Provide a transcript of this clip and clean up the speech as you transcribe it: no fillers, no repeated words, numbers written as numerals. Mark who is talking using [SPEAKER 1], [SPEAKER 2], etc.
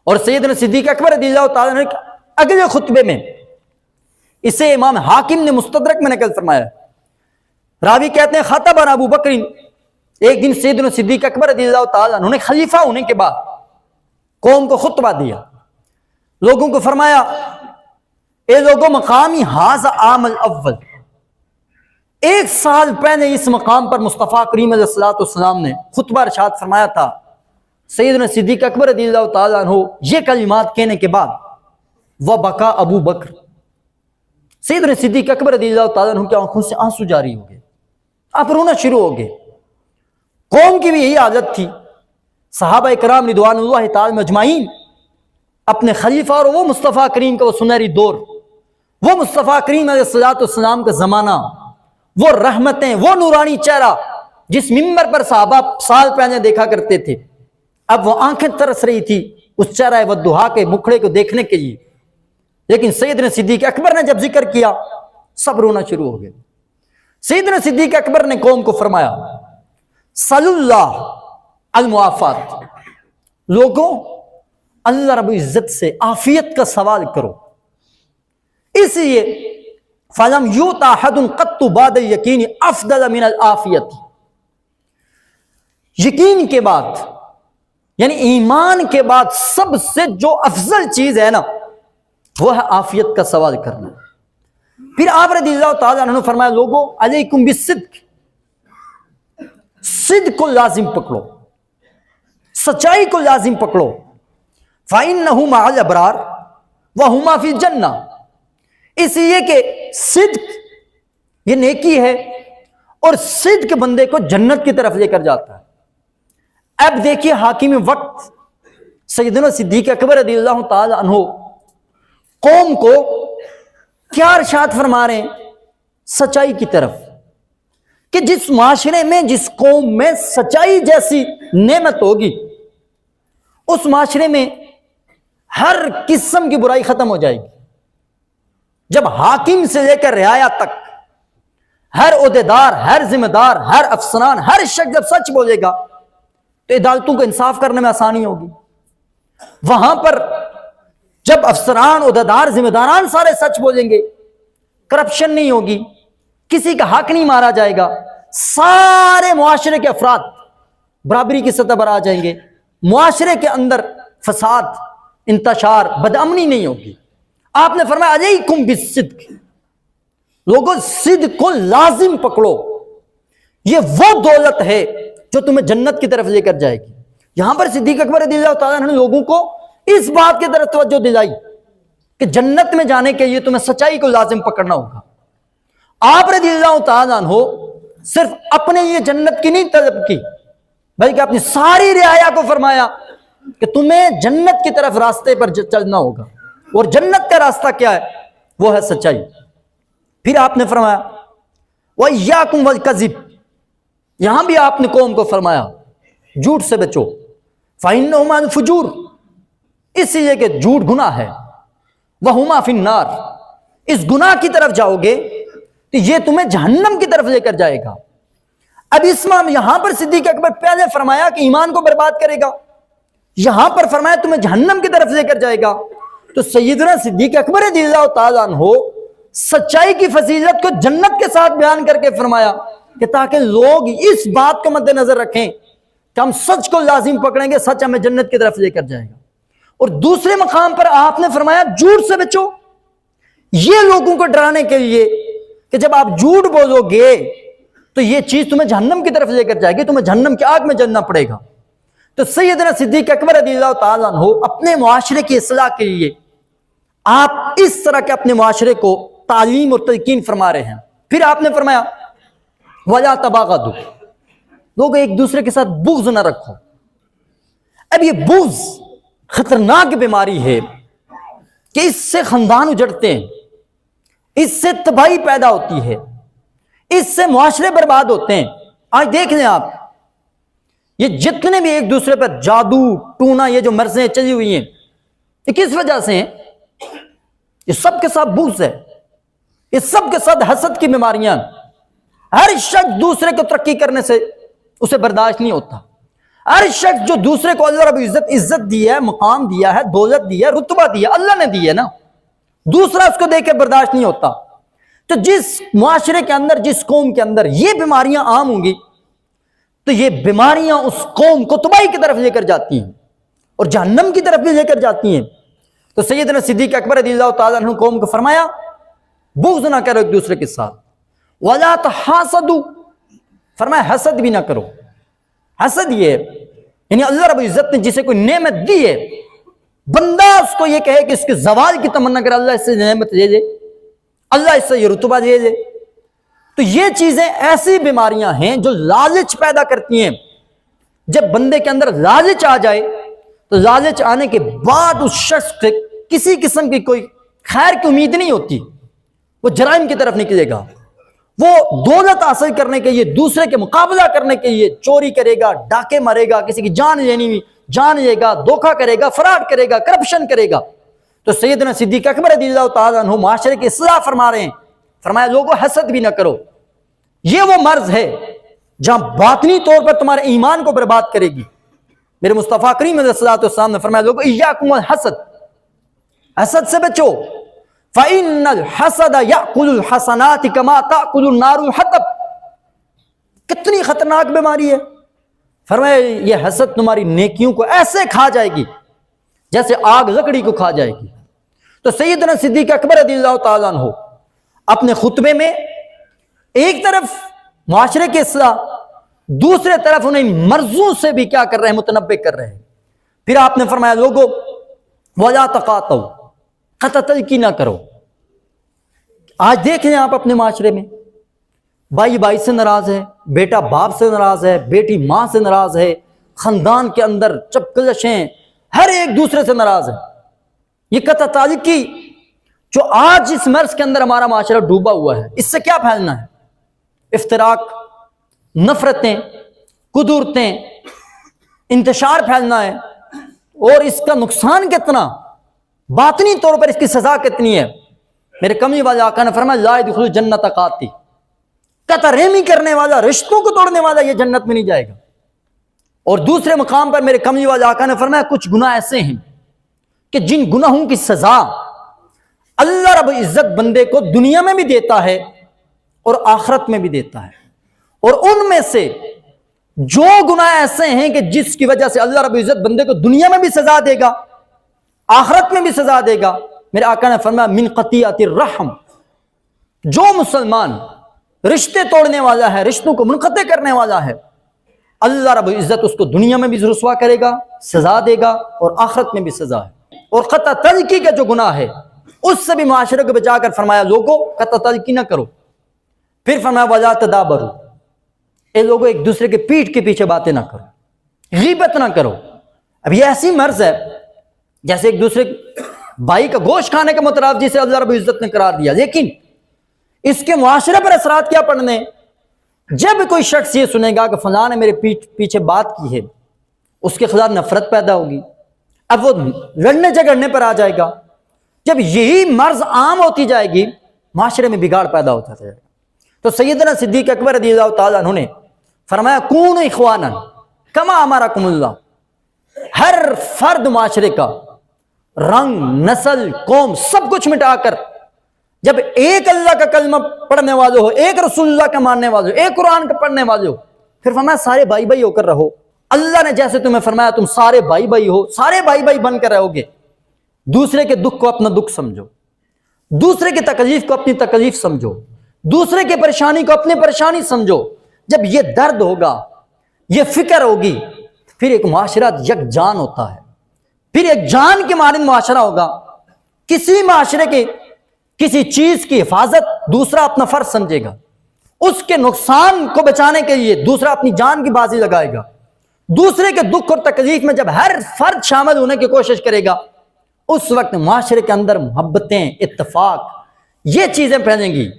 [SPEAKER 1] اور سیدنا صدیق اکبر رضی اللہ تعالیٰ عنہ اگلے خطبے میں، اسے امام حاکم نے مستدرک میں نقل فرمایا، راوی کہتے ہیں خطبنا ابو بکر، ایک دن سیدنا صدیق اکبر رضی اللہ تعالیٰ عنہ نے خلیفہ ہونے کے بعد قوم کو خطبہ دیا، لوگوں کو فرمایا اے لوگوں مقامی ھذا عام الاول، 1 سال پہلے اس مقام پر مصطفیٰ کریم علیہ الصلوۃ والسلام نے خطبہ ارشاد فرمایا تھا۔ سیدنا صدیق اکبر رضی اللہ تعالیٰ عنہ یہ کلمات کہنے کے بعد وبکا ابو بکر، سیدنا صدیق اکبر رضی اللہ تعالیٰ عنہ کی آنکھوں سے آنسو جاری ہو گئے، آپ رونا شروع ہو گئے۔ قوم کی بھی یہی عادت تھی، صحابہ کرام رضوان اللہ تعالی اجمعین اپنے خلیفہ اور وہ مصطفیٰ کریم کا وہ سنہری دور، وہ مصطفیٰ کریم علیہ الصلوۃ والسلام کا زمانہ، وہ رحمتیں، وہ نورانی چہرہ جس منبر پر صحابہ سال پہلے دیکھا کرتے تھے، اب وہ آنکھیں ترس رہی تھی اس چہرہ والضحیٰ کے مکھڑے کو دیکھنے کے لیے۔ لیکن سیدنا صدیق اکبر نے جب ذکر کیا سب رونا شروع ہو گئے۔ سیدنا صدیق اکبر نے قوم کو فرمایا صلی اللہ المعافات، لوگوں اللہ رب العزت سے عافیت کا سوال کرو، اس لیے فَلَمْ يُؤْتَ أَحَدٌ قَطُّ بَعْدَ الْيَقِينِ أَفْضَلَ مِنَ الْعَافِيَةِ، یقین کے بعد یعنی ایمان کے بعد سب سے جو افضل چیز ہے نا وہ ہے عافیت کا سوال کرنا۔ پھر آپ رضی اللہ تعالیٰ عنہ نے فرمایا لوگوں علیکم بالصدق، صدق کو لازم پکڑو، سچائی کو لازم پکڑو، فَإِنَّهُ مَعَ الْأَبْرَارِ وَهُمَا فِي الْجَنَّةِ، اس لیے کہ صدق یہ نیکی ہے اور صدق بندے کو جنت کی طرف لے کر جاتا ہے۔ اب دیکھیے حاکم وقت سیدنا صدیق اکبر رضی اللہ تعالی عنہ قوم کو کیا ارشاد فرما رہے ہیں؟ سچائی کی طرف، کہ جس معاشرے میں جس قوم میں سچائی جیسی نعمت ہوگی اس معاشرے میں ہر قسم کی برائی ختم ہو جائے گی۔ جب حاکم سے لے کر رعایا تک ہر عہدیدار، ہر ذمہ دار، ہر افسران، ہر شخص جب سچ بولے گا تو عدالتوں کو انصاف کرنے میں آسانی ہوگی۔ وہاں پر جب افسران، عہدیدار، ذمہ داران سارے سچ بولیں گے، کرپشن نہیں ہوگی، کسی کا حق نہیں مارا جائے گا، سارے معاشرے کے افراد برابری کی سطح پر آ جائیں گے، معاشرے کے اندر فساد، انتشار، بدامنی نہیں ہوگی۔ آپ نے فرمایا علیکم بالصدق، لوگوں صدق کو لازم پکڑو، یہ وہ دولت ہے جو تمہیں جنت کی طرف لے کر جائے گی۔ یہاں پر صدیق اکبر رضی اللہ تعالیٰ عنہ نے لوگوں کو اس بات کی طرف توجہ دلائی کہ جنت میں جانے کے لیے تمہیں سچائی کو لازم پکڑنا ہوگا۔ آپ رضی اللہ تعالیٰ عنہ صرف اپنے لیے جنت کی نہیں طلب کی، بلکہ اپنی ساری رعایا کو فرمایا کہ تمہیں جنت کی طرف راستے پر چلنا ہوگا، اور جنت کا راستہ کیا ہے؟ وہ ہے سچائی۔ پھر آپ نے فرمایا وَإِيَّاكُمْ وَالْكَذِبَ، یہاں بھی آپ نے قوم کو فرمایا جھوٹ سے بچو، فَإِنَّهُ مَعَ الْفُجُورِ، اس لیے کہ جھوٹ گناہ ہے، وَهُمَا فِي النَّارِ، اس گناہ کی طرف جاؤ گے تو یہ تمہیں جہنم کی طرف لے کر جائے گا۔ اب اس میں یہاں پر صدیق اکبر پہلے فرمایا کہ ایمان کو برباد کرے گا، یہاں پر فرمایا تمہیں جہنم کی طرف لے کر جائے گا۔ تو سیدنا صدیق اکبر رضی اللہ تعالیٰ عنہ سچائی کی فضیلت کو جنت کے ساتھ بیان کر کے فرمایا کہ تاکہ لوگ اس بات کو مد نظر رکھیں کہ ہم سچ کو لازم پکڑیں گے، سچ ہمیں جنت کی طرف لے کر جائے گا۔ اور دوسرے مقام پر آپ نے فرمایا جھوٹ سے بچو، یہ لوگوں کو ڈرانے کے لیے کہ جب آپ جھوٹ بولو گے تو یہ چیز تمہیں جہنم کی طرف لے کر جائے گی، تمہیں جہنم کی آگ میں جلنا پڑے گا۔ تو سیدنا صدیق اکبر رضی اللہ تعالیٰ عنہ اپنے معاشرے کی اصلاح کے لیے آپ اس طرح کے اپنے معاشرے کو تعلیم اور تلقین فرما رہے ہیں۔ پھر آپ نے فرمایا وَلَا تَبَاغَضُوا، لوگ ایک دوسرے کے ساتھ بغض نہ رکھو۔ اب یہ بغض خطرناک بیماری ہے کہ اس سے خاندان اجڑتے ہیں، اس سے تباہی پیدا ہوتی ہے، اس سے معاشرے برباد ہوتے ہیں۔ آج دیکھ لیں آپ، یہ جتنے بھی ایک دوسرے پر جادو ٹونا، یہ جو مرضیں چلی ہوئی ہیں، یہ کس وجہ سے ہیں؟ یہ سب کے ساتھ بغض ہے، یہ سب کے ساتھ حسد کی بیماریاں۔ ہر شخص دوسرے کو ترقی کرنے سے اسے برداشت نہیں ہوتا، ہر شخص جو دوسرے کو اللہ رب العزت عزت دیا ہے، مقام دیا ہے، دولت دیا ہے، رتبہ دیا ہے، اللہ نے دی ہے نا، دوسرا اس کو دیکھ کے برداشت نہیں ہوتا۔ تو جس معاشرے کے اندر، جس قوم کے اندر یہ بیماریاں عام ہوں گی تو یہ بیماریاں اس قوم کو تباہی کی طرف لے کر جاتی ہیں اور جہنم کی طرف بھی لے کر جاتی ہیں۔ تو سیدنا صدیق اکبر رضی اللہ تعالیٰ عنہ قوم کو فرمایا بغض نہ کرو ایک دوسرے کے ساتھ، وَلَا تَحَاسَدُوا، فرمایا حسد بھی نہ کرو۔ حسد یہ ہے یعنی اللہ رب العزت نے جسے کوئی نعمت دی ہے، بندہ اس کو یہ کہے کہ اس کے زوال کی تمنا کرے، اللہ اس سے نعمت لے لے، اللہ اس سے یہ رتبہ لے لے۔ تو یہ چیزیں ایسی بیماریاں ہیں جو لالچ پیدا کرتی ہیں۔ جب بندے کے اندر لالچ آ جائے تو لالچ آنے کے بعد اس شخص سے کسی قسم کی کوئی خیر کی امید نہیں ہوتی، وہ جرائم کی طرف نکلے گا، وہ دولت حاصل کرنے کے لیے، دوسرے کے مقابلہ کرنے کے لیے چوری کرے گا، ڈاکے مارے گا، کسی کی جان لینی ہوئی جان لے گا، دھوکہ کرے گا، فراڈ کرے گا، کرپشن کرے گا۔ تو سیدنا صدیق اکبر رضی اللہ تعالیٰ عنہ معاشرے کی اصلاح فرما رہے ہیں، فرمایا لوگوں حسد بھی نہ کرو، یہ وہ مرض ہے جہاں باطنی طور پر تمہارے ایمان کو برباد کرے گی۔ میرے مصطفیٰ کریم علیہ الصلوۃ والسلام نے فرمایا لوگوں ایاکم الحسد، حسد سے بچو، فَإِنَّ الْحَسَدَ يَأْكُلُ الْحَسَنَاتِ كَمَا تَأْكُلُ النَّارُ الْحَطَبَ۔ کتنی خطرناک بیماری ہے، فرمایا یہ حسد تمہاری نیکیوں کو ایسے کھا جائے گی جیسے آگ لکڑی کو کھا جائے گی۔ تو سیدنا صدیق اکبر رضی اللہ تعالیٰ عنہ اپنے خطبے میں ایک طرف معاشرے کی اصلاح، دوسرے طرف انہیں مرضوں سے بھی کیا کر رہے ہیں، متنبہ کر رہے ہیں۔ پھر آپ نے فرمایا لوگوں وَلَا تَقَاطَعُوا، قطع تلقی نہ کرو۔ آج دیکھ لیں آپ اپنے معاشرے میں، بھائی بھائی سے ناراض ہے، بیٹا باپ سے ناراض ہے، بیٹی ماں سے ناراض ہے، خاندان کے اندر چپکلشیں، ہر ایک دوسرے سے ناراض ہے۔ یہ قطع تعلقی جو آج اس مرض کے اندر ہمارا معاشرہ ڈوبا ہوا ہے، اس سے کیا پھیلنا ہے؟ افتراق، نفرتیں، قدورتیں، انتشار پھیلنا ہے۔ اور اس کا نقصان کتنا، باطنی طور پر اس کی سزا کتنی ہے۔ میرے کملی والے آقا نے فرمایا لا يدخل الجنت قاطع، قطع رحمی کرنے والا، رشتوں کو توڑنے والا یہ جنت میں نہیں جائے گا۔ اور دوسرے مقام پر میرے کملی والے آقا نے فرمایا کچھ گناہ ایسے ہیں کہ جن گناہوں کی سزا اللہ رب العزت بندے کو دنیا میں بھی دیتا ہے اور آخرت میں بھی دیتا ہے۔ اور ان میں سے جو گناہ ایسے ہیں کہ جس کی وجہ سے اللہ رب العزت بندے کو دنیا میں بھی سزا دے گا، آخرت میں بھی سزا دے گا، میرے آقا نے فرمایا من قطیعۃ الرحم، جو مسلمان رشتے توڑنے والا ہے، رشتوں کو منقطع کرنے والا ہے، اللہ رب العزت اس کو دنیا میں بھی رسوا کرے گا، سزا دے گا، اور آخرت میں بھی سزا ہے۔ اور قطع تلقی کا جو گناہ ہے اس سے بھی معاشرے کو بچا کر فرمایا لوگوں قطع تلقی نہ کرو۔ پھر فرمایا وَلَا تَدَابَرُوا، اے لوگوں ایک دوسرے کے پیٹھ کے پیچھے باتیں نہ کرو، غیبت نہ کرو۔ اب یہ ایسی مرض ہے جیسے ایک دوسرے بھائی کا گوشت کھانے کا مترادف جسے اللہ رب العزت نے قرار دیا، لیکن اس کے معاشرے پر اثرات کیا پڑنے؟ جب کوئی شخص یہ سنے گا کہ فلاں نے میرے پیچھے بات کی ہے، اس کے خلاف نفرت پیدا ہوگی، اب وہ لڑنے جھگڑنے پر آ جائے گا۔ جب یہی مرض عام ہوتی جائے گی، معاشرے میں بگاڑ پیدا ہوتا جائے گا۔ تو سیدنا صدیق اکبر رضی اللہ تعالیٰ عنہ نے فرمایا کونوا اخوانا کما امرکم اللہ، ہر فرد معاشرے کا رنگ، نسل، قوم سب کچھ مٹا کر جب ایک اللہ کا کلمہ پڑھنے والے ہو، ایک رسول اللہ کا ماننے والے ہو، ایک قرآن کا پڑھنے والے ہو، پھر فرمایا سارے بھائی بھائی ہو کر رہو۔ اللہ نے جیسے تمہیں فرمایا تم سارے بھائی بھائی ہو، سارے بھائی بھائی بن کر رہو گے۔ دوسرے کے دکھ کو اپنا دکھ سمجھو، دوسرے کی تکلیف کو اپنی تکلیف سمجھو، دوسرے کی پریشانی کو اپنی پریشانی سمجھو۔ جب یہ درد ہوگا، یہ فکر ہوگی، پھر ایک معاشرہ یک جان ہوتا ہے، پھر ایک جان کے مانند معاشرہ ہوگا۔ کسی معاشرے کے کسی چیز کی حفاظت دوسرا اپنا فرض سمجھے گا، اس کے نقصان کو بچانے کے لیے دوسرا اپنی جان کی بازی لگائے گا۔ دوسرے کے دکھ اور تکلیف میں جب ہر فرد شامل ہونے کی کوشش کرے گا، اس وقت معاشرے کے اندر محبتیں، اتفاق، یہ چیزیں پھیلیں گی۔